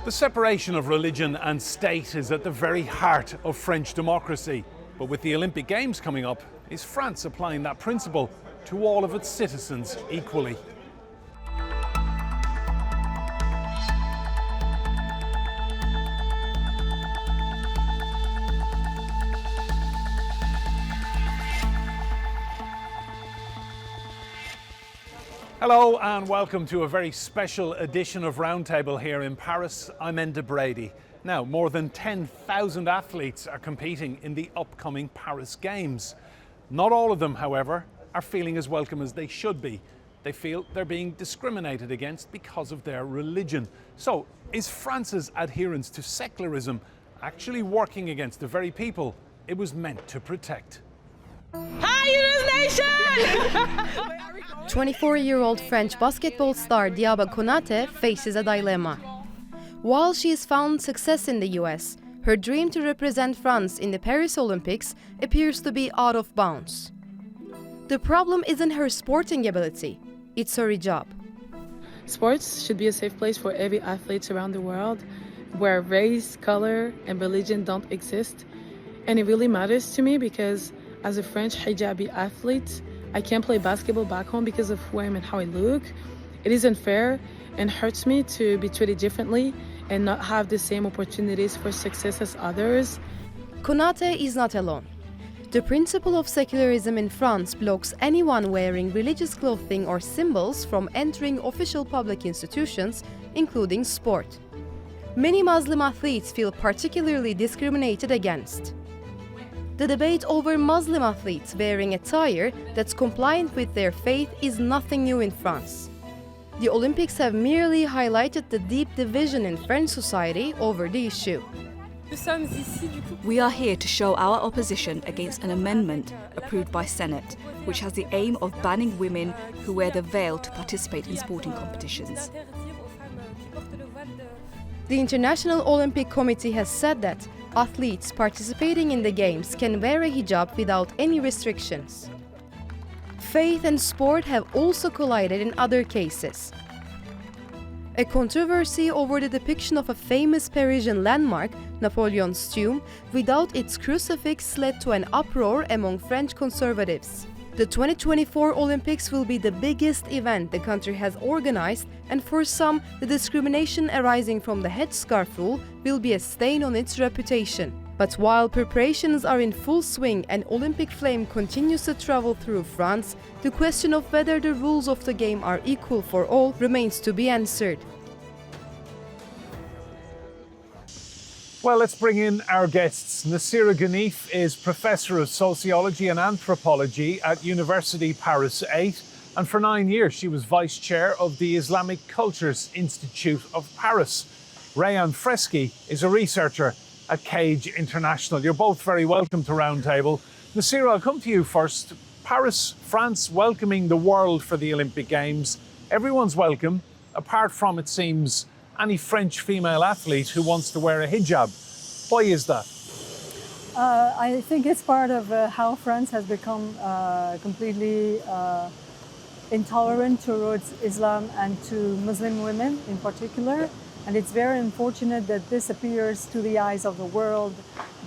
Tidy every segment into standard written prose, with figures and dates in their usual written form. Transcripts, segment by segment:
The separation of religion and state is at the very heart of French democracy. But with the Olympic Games coming up, is France applying that principle to all of its citizens equally? Hello and welcome to a very special edition of Roundtable here in Paris. I'm Enda Brady. Now, more than 10,000 athletes are competing in the upcoming Paris Games. Not all of them, however, are feeling as welcome as they should be. They feel they're being discriminated against because of their religion. So, is France's adherence to secularism actually working against the very people it was meant to protect? Hi, Nation! 24-year-old French basketball star Diaba Konate faces a dilemma. While she has found success in the US, her dream to represent France in the Paris Olympics appears to be out of bounds. The problem isn't her sporting ability, it's her hijab. Sports should be a safe place for every athlete around the world, where race, color, and religion don't exist. And it really matters to me because as a French hijabi athlete, I can't play basketball back home because of who I am and how I look. It isn't fair and hurts me to be treated differently and not have the same opportunities for success as others. Konate is not alone. The principle of secularism in France blocks anyone wearing religious clothing or symbols from entering official public institutions, including sport. Many Muslim athletes feel particularly discriminated against. The debate over Muslim athletes wearing attire that's compliant with their faith is nothing new in France. The Olympics have merely highlighted the deep division in French society over the issue. We are here to show our opposition against an amendment approved by Senate, which has the aim of banning women who wear the veil to participate in sporting competitions. The International Olympic Committee has said that athletes participating in the Games can wear a hijab without any restrictions. Faith and sport have also collided in other cases. A controversy over the depiction of a famous Parisian landmark, Napoleon's tomb, without its crucifix led to an uproar among French conservatives. The 2024 Olympics will be the biggest event the country has organized, and for some, the discrimination arising from the headscarf rule will be a stain on its reputation. But while preparations are in full swing and Olympic flame continues to travel through France, the question of whether the rules of the game are equal for all remains to be answered. Well, let's bring in our guests. Nacira Guenif is Professor of Sociology and Anthropology at University Paris 8, and for 9 years she was Vice Chair of the Islamic Cultures Institute of Paris. Rayan Freschi is a researcher at Cage International. You're both very welcome to Roundtable. Nacira, I'll come to you first. Paris, France, welcoming the world for the Olympic Games. Everyone's welcome, apart from, it seems, any French female athlete who wants to wear a hijab. Why is that? I think it's part of how France has become completely intolerant towards Islam and to Muslim women in particular. And it's very unfortunate that this appears to the eyes of the world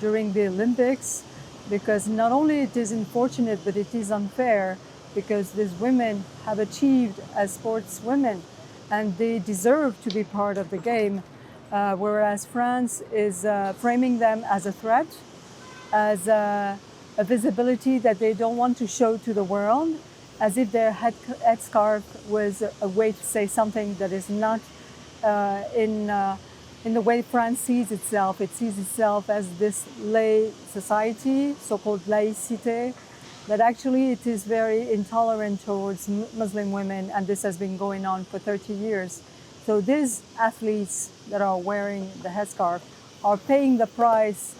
during the Olympics, because not only it is unfortunate, but it is unfair, because these women have achieved as sports women and they deserve to be part of the game, whereas France is framing them as a threat, as a visibility that they don't want to show to the world, as if their headscarf was a way to say something that is not in the way France sees itself. It sees itself as this lay society, so-called laïcité, that actually it is very intolerant towards Muslim women, and this has been going on for 30 years. So these athletes that are wearing the headscarf are paying the price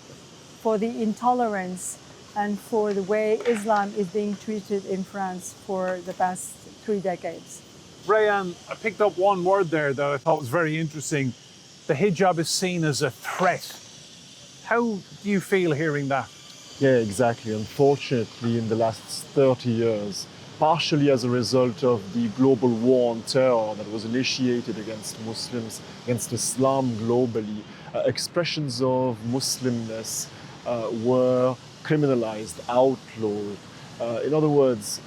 for the intolerance and for the way Islam is being treated in France for the past 3 decades. Rayan, I picked up one word there that I thought was very interesting. The hijab is seen as a threat. How do you feel hearing that? Yeah, exactly. Unfortunately, in the last 30 years, partially as a result of the global war on terror that was initiated against Muslims, against Islam globally. Expressions of Muslimness were criminalized, outlawed. In other words,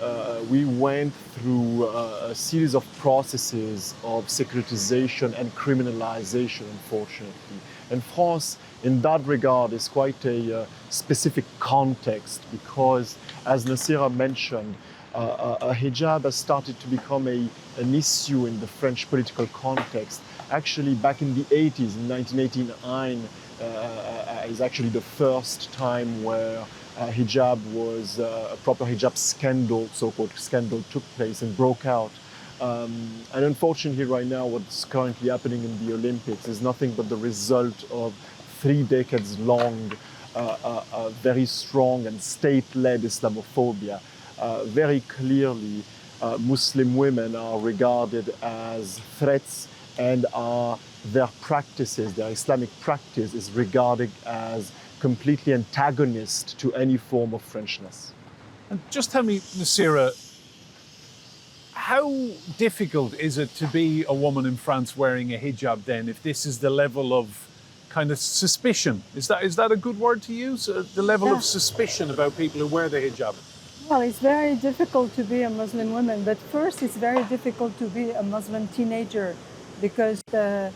we went through a series of processes of secularization and criminalization, unfortunately. And France, in that regard, is quite a specific context because, as Nacira mentioned, a hijab has started to become an issue in the French political context. Actually, back in the 80s, in 1989, is actually the first time where hijab was, a proper hijab scandal, so-called scandal, took place and broke out. And unfortunately right now what's currently happening in the Olympics is nothing but the result of 3 decades long, very strong and state-led Islamophobia. Very clearly, Muslim women are regarded as threats and their practices, their Islamic practice is regarded as completely antagonist to any form of Frenchness. And just tell me, Nacira, how difficult is it to be a woman in France wearing a hijab then, if this is the level of kind of suspicion? Is that a good word to use? The level of suspicion about people who wear the hijab? Well, it's very difficult to be a Muslim woman, but first it's very difficult to be a Muslim teenager because the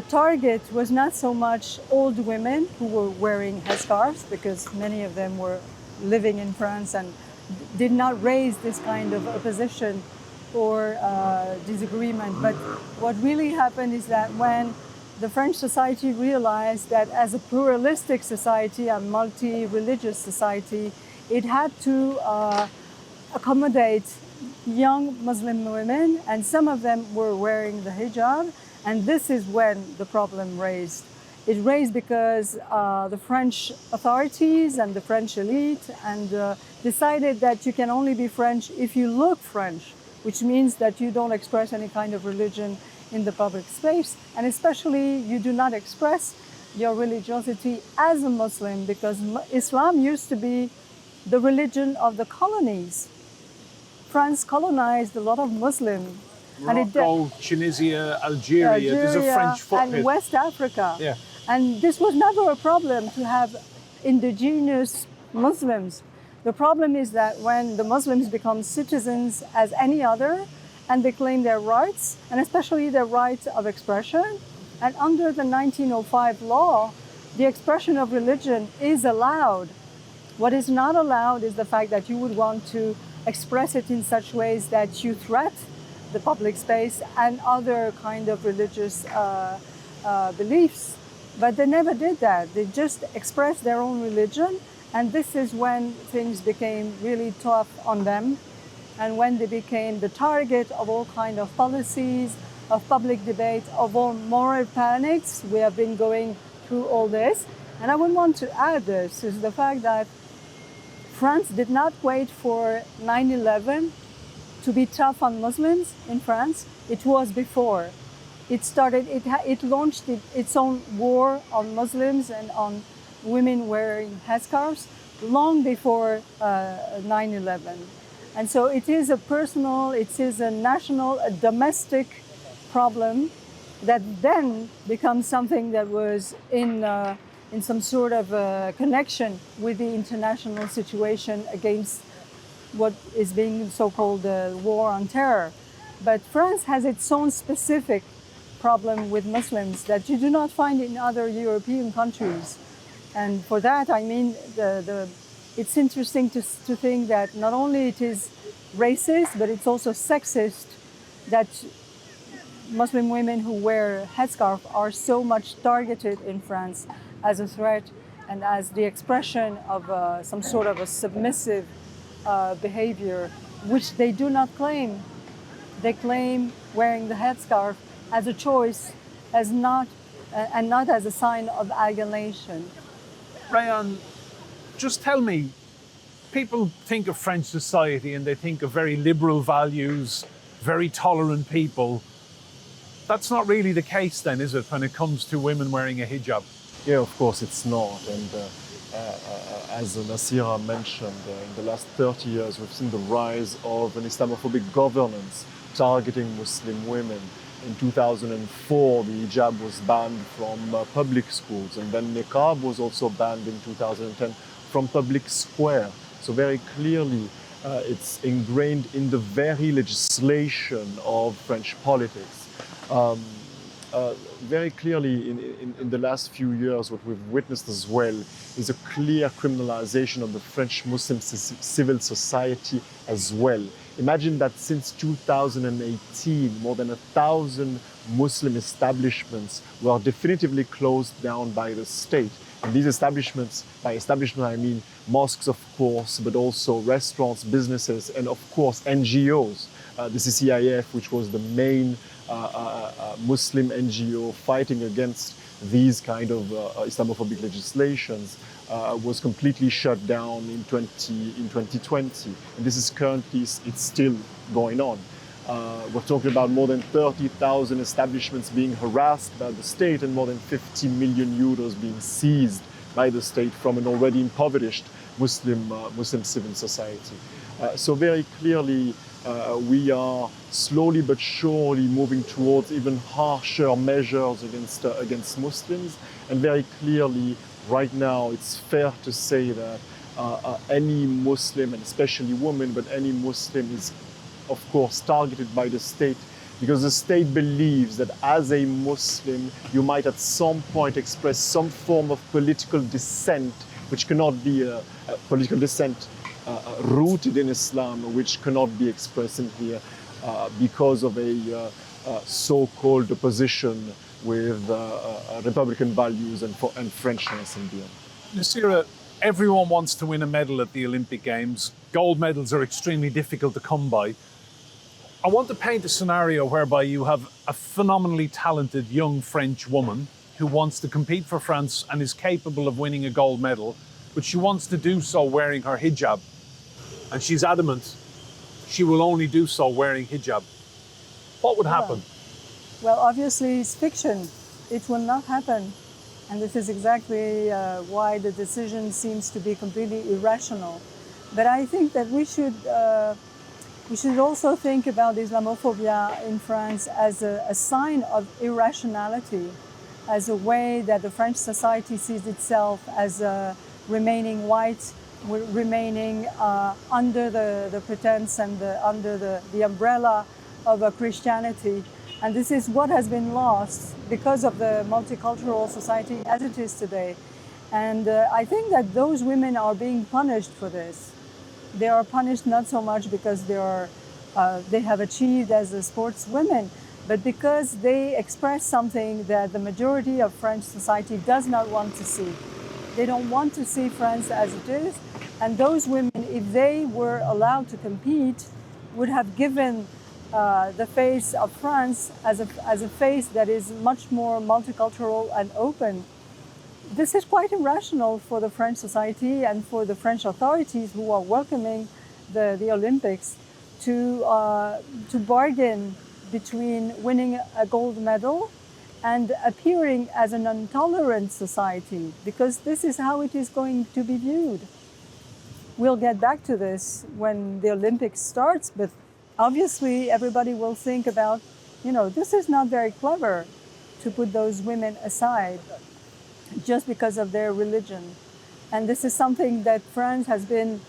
target was not so much old women who were wearing headscarves, because many of them were living in France and did not raise this kind of opposition or disagreement. But what really happened is that when the French society realized that as a pluralistic society, a multi-religious society, it had to accommodate young Muslim women, and some of them were wearing the hijab. And this is when the problem raised. It raised because the French authorities and the French elite decided that you can only be French if you look French, which means that you don't express any kind of religion in the public space, and especially you do not express your religiosity as a Muslim, because Islam used to be the religion of the colonies. France colonized a lot of Muslims. Morocco, Tunisia, Algeria, there's a French footprint. And West Africa. Yeah. And this was never a problem to have indigenous Muslims. The problem is that when the Muslims become citizens as any other, and they claim their rights, and especially their rights of expression, and under the 1905 law, the expression of religion is allowed. What is not allowed is the fact that you would want to express it in such ways that you threat the public space and other kind of religious beliefs. But they never did that. They just expressed their own religion, and this is when things became really tough on them, and when they became the target of all kind of policies, of public debate, of all moral panics. We have been going through all this. And I would want to add this, is the fact that France did not wait for 9/11 to be tough on Muslims in France. It was before. It launched its own war on Muslims and on women wearing headscarves long before 9/11. And so it is a personal, it is a national, a domestic problem that then becomes something that was in some sort of connection with the international situation against what is being so-called the war on terror. But France has its own specific problem with Muslims that you do not find in other European countries. And for that, I mean, it's interesting to think that not only it is racist, but it's also sexist that Muslim women who wear headscarf are so much targeted in France as a threat and as the expression of some sort of a submissive behavior, which they do not claim. They claim wearing the headscarf as a choice, as not as a sign of alienation. Rayan, just tell me, people think of French society and they think of very liberal values, very tolerant people. That's not really the case then, is it, when it comes to women wearing a hijab? Yeah, of course it's not. And as Nacira mentioned, in the last 30 years, we've seen the rise of an Islamophobic governance targeting Muslim women. In 2004, the hijab was banned from public schools, and then niqab was also banned in 2010 from public square. So very clearly, it's ingrained in the very legislation of French politics. Very clearly, in the last few years, what we've witnessed as well is a clear criminalization of the French Muslim civil society as well. Imagine that since 2018, more than 1,000 Muslim establishments were definitively closed down by the state. And these establishments, by establishment I mean mosques of course, but also restaurants, businesses, and of course NGOs. The CCIF, which was the main Muslim NGO fighting against these kind of Islamophobic legislations, was completely shut down in 2020. And this is currently, it's still going on. We're talking about more than 30,000 establishments being harassed by the state and more than 50 million euros being seized by the state from an already impoverished Muslim civil society. So very clearly, we are slowly but surely moving towards even harsher measures against Muslims. And very clearly, right now, it's fair to say that any Muslim, and especially women, but any Muslim is, of course, targeted by the state, because the state believes that as a Muslim, you might at some point express some form of political dissent, which cannot be a political dissent rooted in Islam, which cannot be expressed in here because of a so-called opposition with Republican values and Frenchness and beyond. Nacira, everyone wants to win a medal at the Olympic Games. Gold medals are extremely difficult to come by. I want to paint a scenario whereby you have a phenomenally talented young French woman who wants to compete for France and is capable of winning a gold medal, but she wants to do so wearing her hijab. And she's adamant she will only do so wearing hijab. What would happen? Well, obviously it's fiction. It will not happen. And this is exactly why the decision seems to be completely irrational. But I think that we should also think about Islamophobia in France as a sign of irrationality, as a way that the French society sees itself as remaining white, remaining under the pretense and under the umbrella of Christianity. And this is what has been lost because of the multicultural society as it is today. And I think that those women are being punished for this. They are punished not so much because they have achieved as a sportswomen, but because they express something that the majority of French society does not want to see. They don't want to see France as it is. And those women, if they were allowed to compete, would have given the face of France as a face that is much more multicultural and open. This is quite irrational for the French society and for the French authorities who are welcoming the Olympics to bargain between winning a gold medal and appearing as an intolerant society, because this is how it is going to be viewed. We'll get back to this when the Olympics starts, but obviously everybody will think about, this is not very clever to put those women aside just because of their religion. And this is something that France has been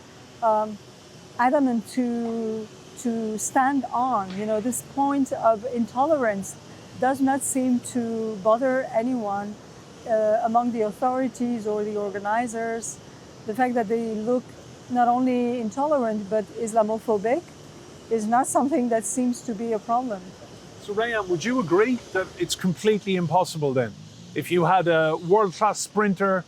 adamant to stand on. This point of intolerance does not seem to bother anyone among the authorities or the organizers. The fact that they look not only intolerant but Islamophobic is not something that seems to be a problem. So Rayan, would you agree that it's completely impossible then? If you had a world-class sprinter,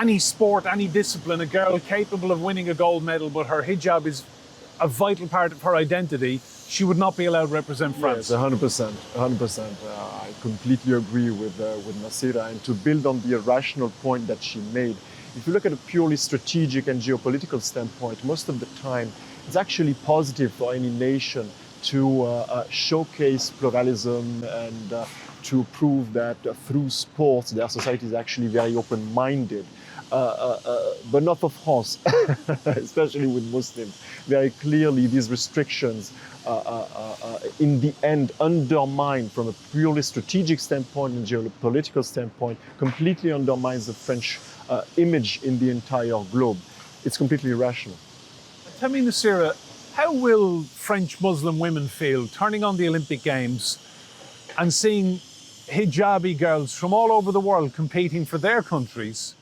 any sport, any discipline, a girl capable of winning a gold medal, but her hijab is a vital part of her identity, she would not be allowed to represent France. Yes, 100%. I completely agree with Nacira. And to build on the irrational point that she made, if you look at a purely strategic and geopolitical standpoint, most of the time, it's actually positive for any nation to showcase pluralism and to prove that through sports their society is actually very open-minded. But not for France, especially with Muslims. Very clearly, these restrictions in the end undermine, from a purely strategic standpoint and geopolitical standpoint, completely undermines the French image in the entire globe. It's completely irrational. Tell me, Nacira, how will French Muslim women feel turning on the Olympic Games and seeing hijabi girls from all over the world competing for their countries,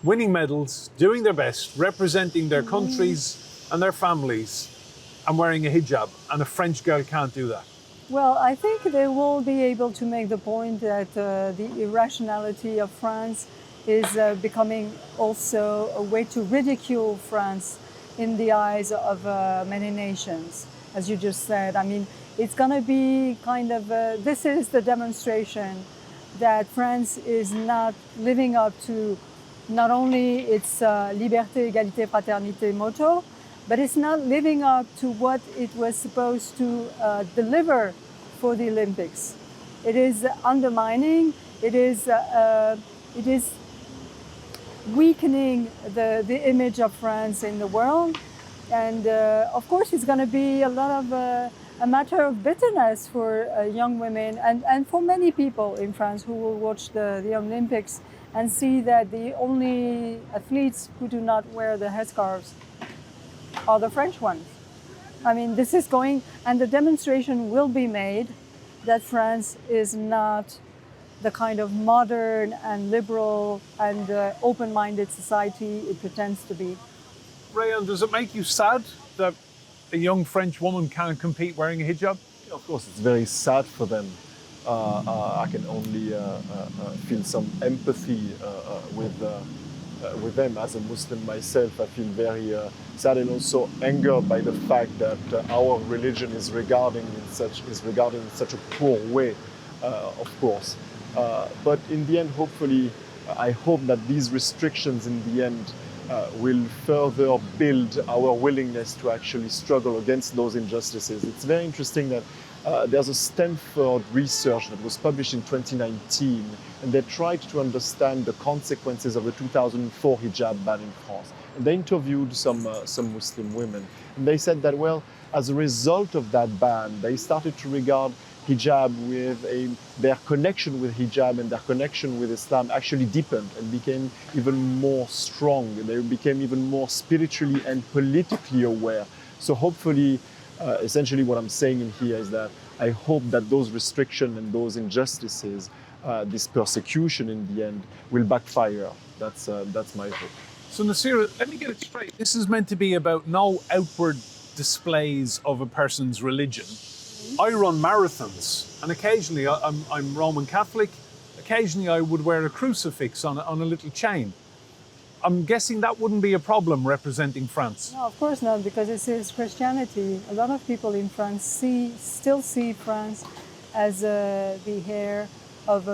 winning medals, doing their best, representing their countries and their families, and wearing a hijab, and a French girl can't do that? Well, I think they will be able to make the point that the irrationality of France is becoming also a way to ridicule France in the eyes of many nations, as you just said. I mean, it's going to be kind of, this is the demonstration that France is not living up to not only its liberté, égalité, fraternité motto, but it's not living up to what it was supposed to deliver for the Olympics. It is undermining, it is weakening the image of France in the world. And of course, it's going to be a lot of a matter of bitterness for young women and for many people in France who will watch the Olympics and see that the only athletes who do not wear the headscarves are the French ones. I mean, this is going, and the demonstration will be made that France is not the kind of modern and liberal and open-minded society it pretends to be. Rayan, does it make you sad that a young French woman can't compete wearing a hijab? Of course, it's very sad for them. I can only feel some empathy with them. As a Muslim myself, I feel very sad and also angered by the fact that our religion is regarded in such a poor way, of course. But in the end, hopefully, I hope that these restrictions in the end will further build our willingness to actually struggle against those injustices. It's very interesting that there's a Stanford research that was published in 2019, and they tried to understand the consequences of the 2004 hijab ban in France. And they interviewed some Muslim women, and they said that, well, as a result of that ban, they started to regard hijab their connection with hijab and their connection with Islam actually deepened and became even more strong. They became even more spiritually and politically aware. So hopefully, essentially what I'm saying in here is that I hope that those restrictions and those injustices, this persecution in the end, will backfire. That's my hope. So Nacira, let me get it straight. This is meant to be about no outward displays of a person's religion. I run marathons, and occasionally I'm Roman Catholic. Occasionally I would wear a crucifix on a little chain. I'm guessing that wouldn't be a problem representing France. No, of course not, because it is Christianity. A lot of people in France still see France as the heir of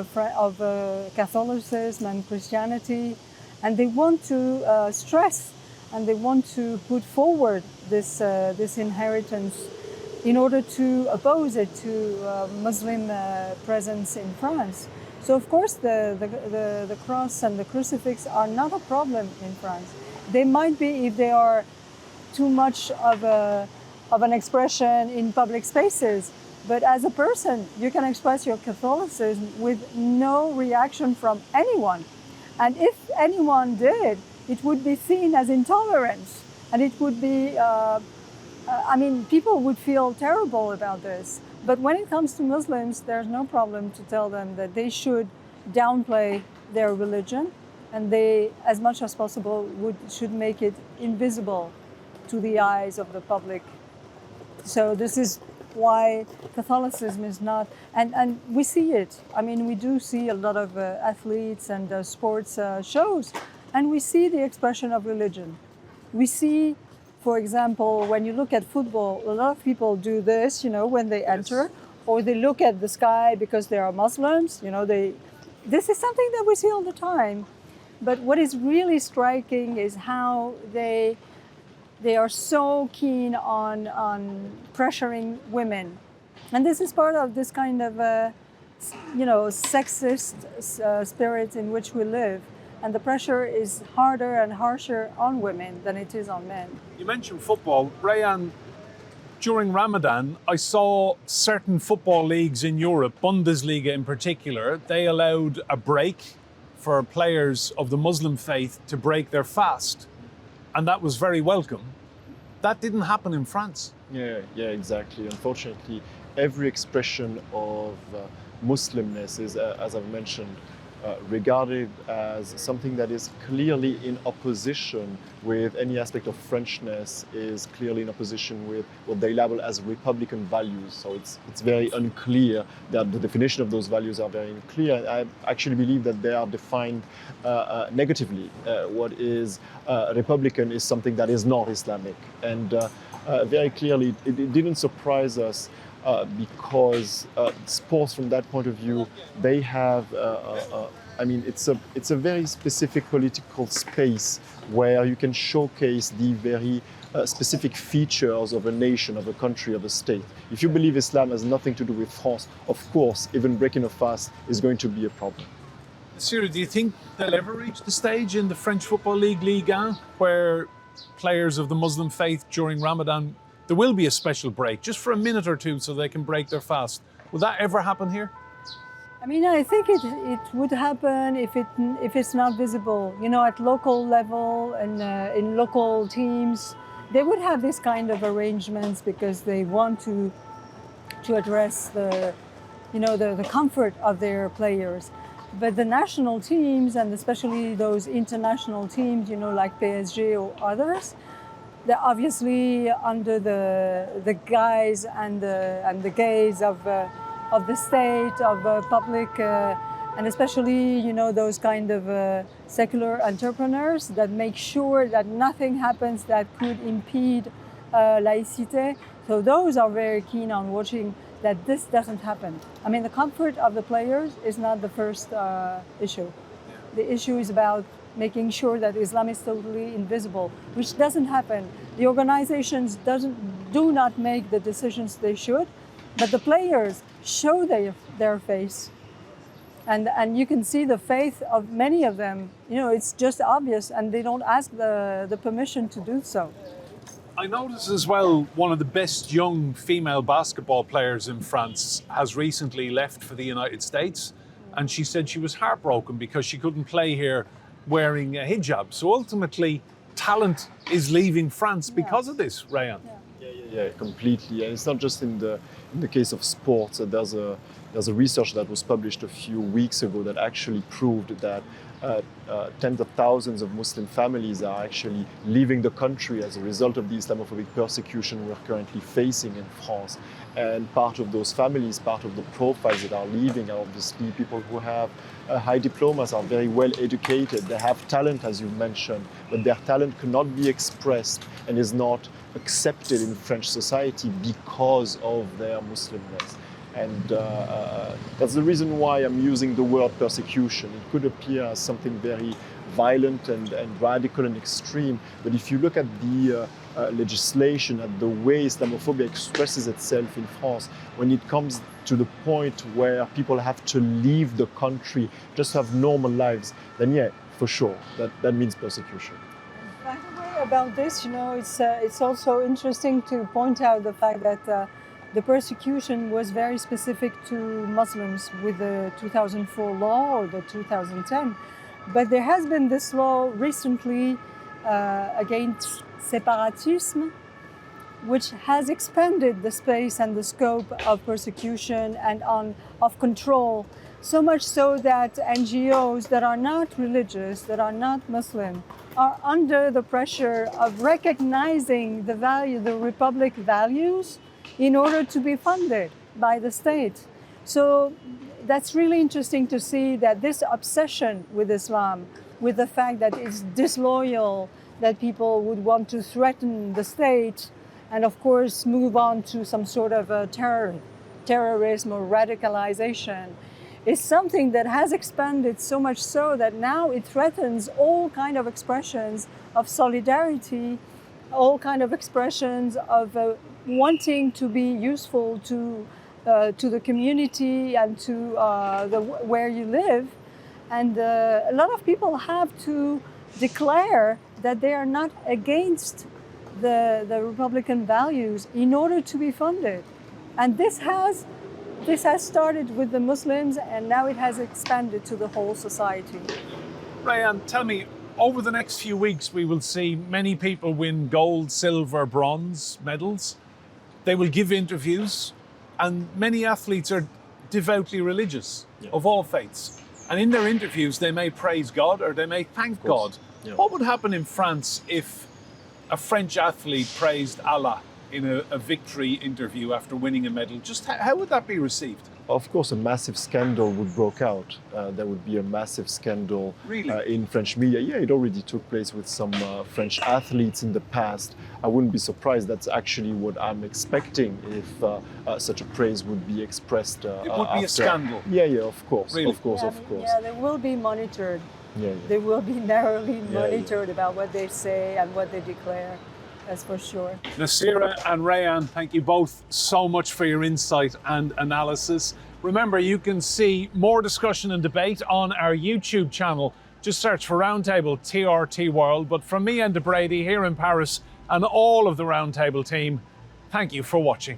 Catholicism and Christianity, and they want to stress and they want to put forward this inheritance in order to oppose it to Muslim presence in France. So of course the cross and the crucifix are not a problem in France. They might be if they are too much of an expression in public spaces, but as a person you can express your Catholicism with no reaction from anyone. And if anyone did, it would be seen as intolerance, and it would be people would feel terrible about this. But when it comes to Muslims, there's no problem to tell them that they should downplay their religion, and they, as much as possible, should make it invisible to the eyes of the public. So this is why Catholicism is not, and we see it. I mean, we do see a lot of athletes and sports shows, and we see the expression of religion. We see, for example, when you look at football, a lot of people do this, when they enter, or they look at the sky because they are Muslims, this is something that we see all the time. But what is really striking is how they are so keen on pressuring women. And this is part of this kind of sexist spirit in which we live. And the pressure is harder and harsher on women than it is on men. You mentioned football. Rayan, during Ramadan, I saw certain football leagues in Europe, Bundesliga in particular, they allowed a break for players of the Muslim faith to break their fast. And that was very welcome. That didn't happen in France. Yeah, exactly. Unfortunately, every expression of Muslimness is, as I've mentioned, regarded as something that is clearly in opposition with any aspect of Frenchness, is clearly in opposition with what they label as Republican values. So it's very unclear, that the definition of those values are very unclear. I actually believe that they are defined negatively. What is Republican is something that is not Islamic. And very clearly, it didn't surprise us because sports, from that point of view, they have. It's a very specific political space where you can showcase the very specific features of a nation, of a country, of a state. If you believe Islam has nothing to do with France, of course, even breaking a fast is going to be a problem. Nacira, do you think they'll ever reach the stage in the French Football League, Ligue 1, where players of the Muslim faith during Ramadan, there will be a special break, just for a minute or two, so they can break their fast? Will that ever happen here? I think it would happen if it's not visible. At local level and in local teams, they would have this kind of arrangements because they want to address the comfort of their players. But the national teams, and especially those international teams, like PSG or others, they're obviously under the guise and the gaze of the state, of public, and especially those kind of secular entrepreneurs that make sure that nothing happens that could impede laïcité. So those are very keen on watching that this doesn't happen. The comfort of the players is not the first issue. The issue is about making sure that Islam is totally invisible, which doesn't happen. The organizations do not make the decisions they should, but the players show their face. And you can see the faith of many of them. It's just obvious, and they don't ask the permission to do so. I noticed as well, one of the best young female basketball players in France has recently left for the United States. And she said she was heartbroken because she couldn't play here wearing a hijab. So ultimately, talent is leaving France because of this, Rayan. Yeah, completely. And it's not just in the case of sports. There's a research that was published a few weeks ago that actually proved that tens of thousands of Muslim families are actually leaving the country as a result of the Islamophobic persecution we're currently facing in France. And part of those families, part of the profiles that are leaving are obviously people who have high diplomas, are very well educated, they have talent, as you mentioned, but their talent cannot be expressed and is not accepted in French society because of their Muslimness. And that's the reason why I'm using the word persecution. It could appear as something very violent and radical and extreme, but if you look at the legislation, at the way Islamophobia expresses itself in France, when it comes to the point where people have to leave the country just to have normal lives, then yeah, for sure, that means persecution. By the way, about this, it's also interesting to point out the fact that the persecution was very specific to Muslims with the 2004 law or the 2010. But there has been this law recently against separatism, which has expanded the space and the scope of persecution and of control, so much so that NGOs that are not religious, that are not Muslim, are under the pressure of recognizing the Republic values in order to be funded by the state. So that's really interesting to see that this obsession with Islam, with the fact that it's disloyal, that people would want to threaten the state, and of course move on to some sort of terrorism or radicalization, is something that has expanded so much so that now it threatens all kind of expressions of solidarity, all kind of expressions of wanting to be useful to to the community and to where you live. And a lot of people have to declare that they are not against the Republican values in order to be funded. And this has started with the Muslims, and now it has expanded to the whole society. Rayan, tell me, over the next few weeks, we will see many people win gold, silver, bronze medals. They will give interviews, and many athletes are devoutly religious, of all faiths. And in their interviews, they may praise God or they may thank God. Yeah. What would happen in France if a French athlete praised Allah in a victory interview after winning a medal? Just how would that be received? Of course, a massive scandal would break out. There would be a massive scandal in French media. Yeah, it already took place with some French athletes in the past. I wouldn't be surprised. That's actually what I'm expecting if such a praise would be expressed. It would be a scandal. Yeah, of course, Really? of course. Yeah, they will be monitored. Yeah. They will be narrowly monitored about what they say and what they declare. That's for sure. Nacira and Rayan, thank you both so much for your insight and analysis. Remember, you can see more discussion and debate on our YouTube channel. Just search for Roundtable TRT World. But from me and Brady here in Paris and all of the Roundtable team, thank you for watching.